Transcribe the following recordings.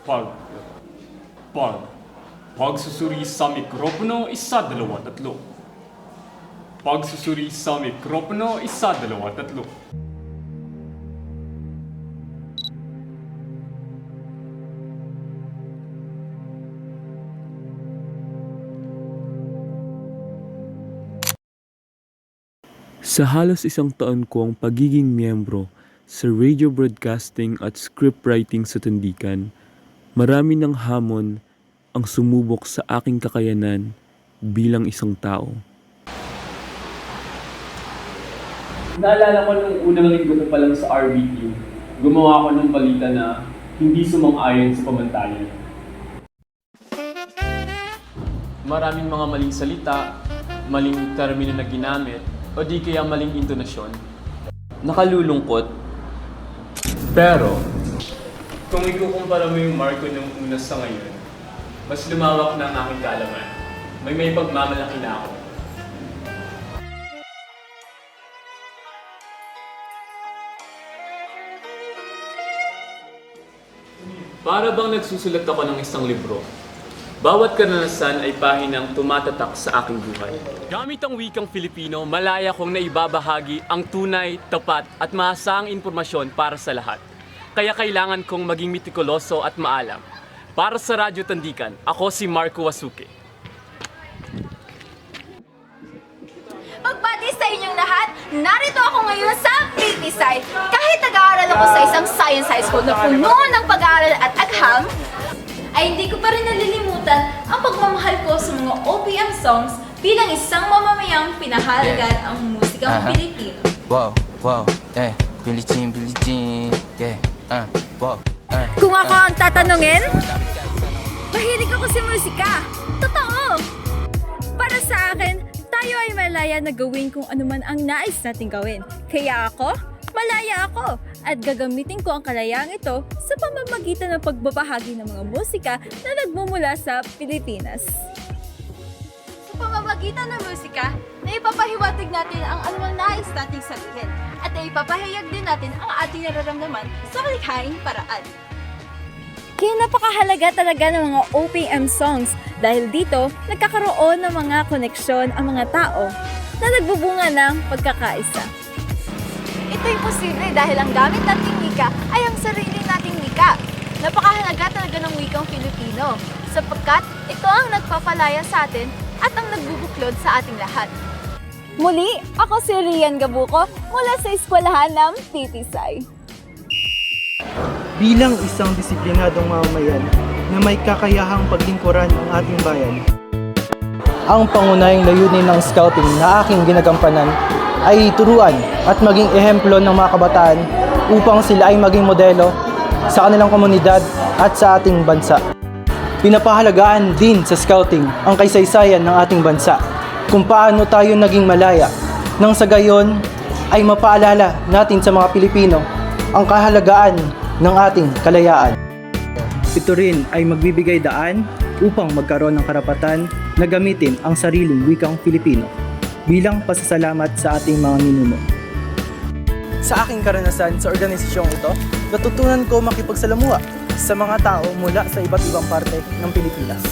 Pag. Pagsusuri sa mikropono, 1, 2, 3. Pagsusuri sa mikropono, 1, 2, 3. Sa halos isang taon kong pagiging miyembro sa radio broadcasting at scriptwriting sa Tandikan, marami ng hamon ang sumubok sa aking kakayanan bilang isang tao. Naalala ko nung unang linggo ko pa lang sa RBT, gumawa ko ng balita na hindi sumang-ayon sa pamantayan. Maraming mga maling salita, maling termino na ginamit, o di kaya maling intonasyon. Nakalulungkot. Pero, kung ikukumpara mo yung Marco nung una sa ngayon, mas lumawak na ang aking kaalaman. May pagmamalaki na ako. Para bang nagsusulat ako ng isang libro. Bawat karanasan ay pahinang tumatatak sa aking buhay. Gamit ang wikang Filipino, malaya kong naibabahagi ang tunay, tapat at maasahang impormasyon para sa lahat. Kaya kailangan kong maging mitikuloso at maalam. Para sa Radyo Tandikan, ako si Marco Wasuke. Pagbati sa inyong lahat, narito ako ngayon sa PT side. Kahit nag-aaral ako sa isang science high school na puno ng pag-aaral at agham, ay hindi ko pa rin nalilimutan ang pagmamahal ko sa mga OPM songs bilang isang mamamayang pinahalagan ang musikang Pilipino. Wow, Billie Jean, yeah, wow, Kung ako ang tatanungin, mahilig ako sa musika. Totoo! Para sa akin, tayo ay malaya na gawin kung anuman ang nais nating gawin. Kaya ako, malaya ako at gagamitin ko ang kalayaang ito sa pamamagitan ng pagbabahagi ng mga musika na nagmumula sa Pilipinas. Sa pamamagitan ng musika, naipapahiwatig natin ang anumang nais nating sabihin at naipapahayag din natin ang ating nararamdaman sa malikhaing paraan. Kaya napakahalaga talaga ng mga OPM songs dahil dito nagkakaroon ng mga koneksyon ang mga tao na nagbubunga ng pagkakaisa. Ito'y posible dahil ang gamit nating wika ay ang sarili nating wika. Napakahalaga talaga ng wikang Filipino sapagkat ito ang nagpapalaya sa atin at ang nagbubuklod sa ating lahat. Muli, ako si Rian Gabuco mula sa eskwelahan ng Titisay. Bilang isang disiplinadong mamamayan na may kakayahang paglingkuran ang ating bayan, ang pangunahing layunin ng scouting na aking ginagampanan ay turuan at maging ehemplo ng mga kabataan upang sila ay maging modelo sa kanilang komunidad at sa ating bansa. Pinapahalagaan din sa scouting ang kaysaysayan ng ating bansa, kung paano tayo naging malaya, nang sa gayon ay mapaalala natin sa mga Pilipino ang kahalagaan ng ating kalayaan. Ito rin ay magbibigay daan upang magkaroon ng karapatan na gamitin ang sariling wikang Filipino bilang pasasalamat sa ating mga ninuno. Sa aking karanasan sa organisasyong ito, natutunan ko makipagsalamuha sa mga tao mula sa iba't ibang parte ng Pilipinas.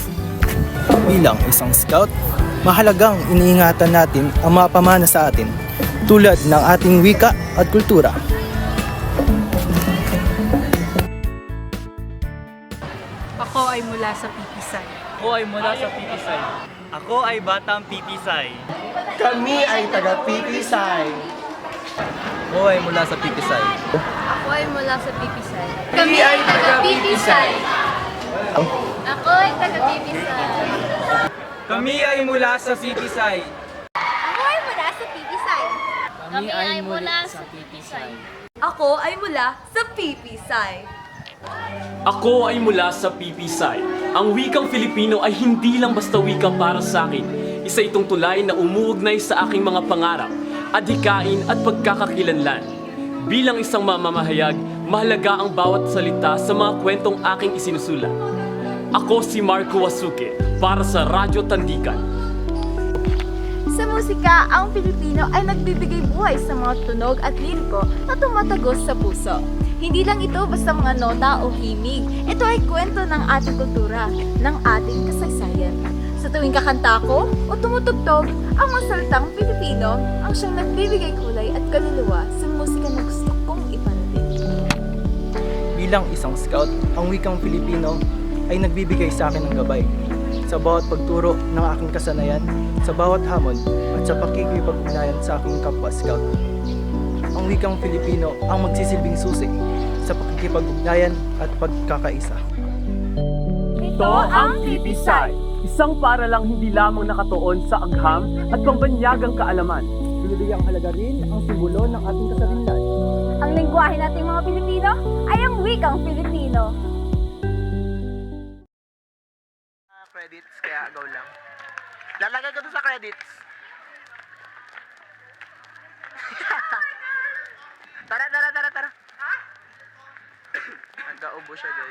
Bilang isang scout, mahalagang iniingatan natin ang mga pamana sa atin tulad ng ating wika at kultura. Ako ay mula sa Pipisay. Ako ay mula sa Pipisay. Ako ay batang Pipisay. Kami ay taga-Pipisay. Ako ay mula sa Pipisay. Ako ay mula sa Pipisay. Kami ay taga-Pipisay. Ako ay taga-Pipisay. Kami ay mula sa Pipisay. Ako ay mula sa Pipisay. Kami ay mula sa Pipisay. Ako ay mula sa Pipisay. Ako ay mula sa Pipisay. Ang wikang Filipino ay hindi lang basta wika para sa akin. Isa itong tulay na umuugnay sa aking mga pangarap, adhikain at pagkakakilanlan. Bilang isang mamamahayag, mahalaga ang bawat salita sa mga kwentong aking isinusulat. Ako si Marco Wasuke para sa Radyo Tandikan. Sa musika, ang Pilipino ay nagbibigay buhay sa mga tunog at liriko na tumatagos sa puso. Hindi lang ito basta mga nota o himig. Ito ay kwento ng ating kultura, ng ating kasaysayan. Sa tuwing kakanta ko o tumutugtog, ang mga salitang Pilipino ang siyang nagbibigay kulay at kaluluwa sa musika na gusto kong iparating. Bilang isang scout, ang wikang Filipino ay nagbibigay sa akin ng gabay. Sa bawat pagturo ng aking kasanayan, sa bawat hamon, at sa pakikipag-ugnayan sa aking kapwa-scout. Ang wikang Filipino ang magsisilbing susi sa pakikipag-ugnayan at pagkakaisa. Ito ang Pipisay, isang paralang hindi lamang nakatuon sa agham at pambanyagang kaalaman. Binibigyan halaga rin ang simbolo ng ating kasarinlan. Ang lengguwahe nating mga Pilipino ay ang wikang Filipino. Credits, kaya go lang. Lalagay ko doon sa credits. Tara. Nagkaubo siya, guys.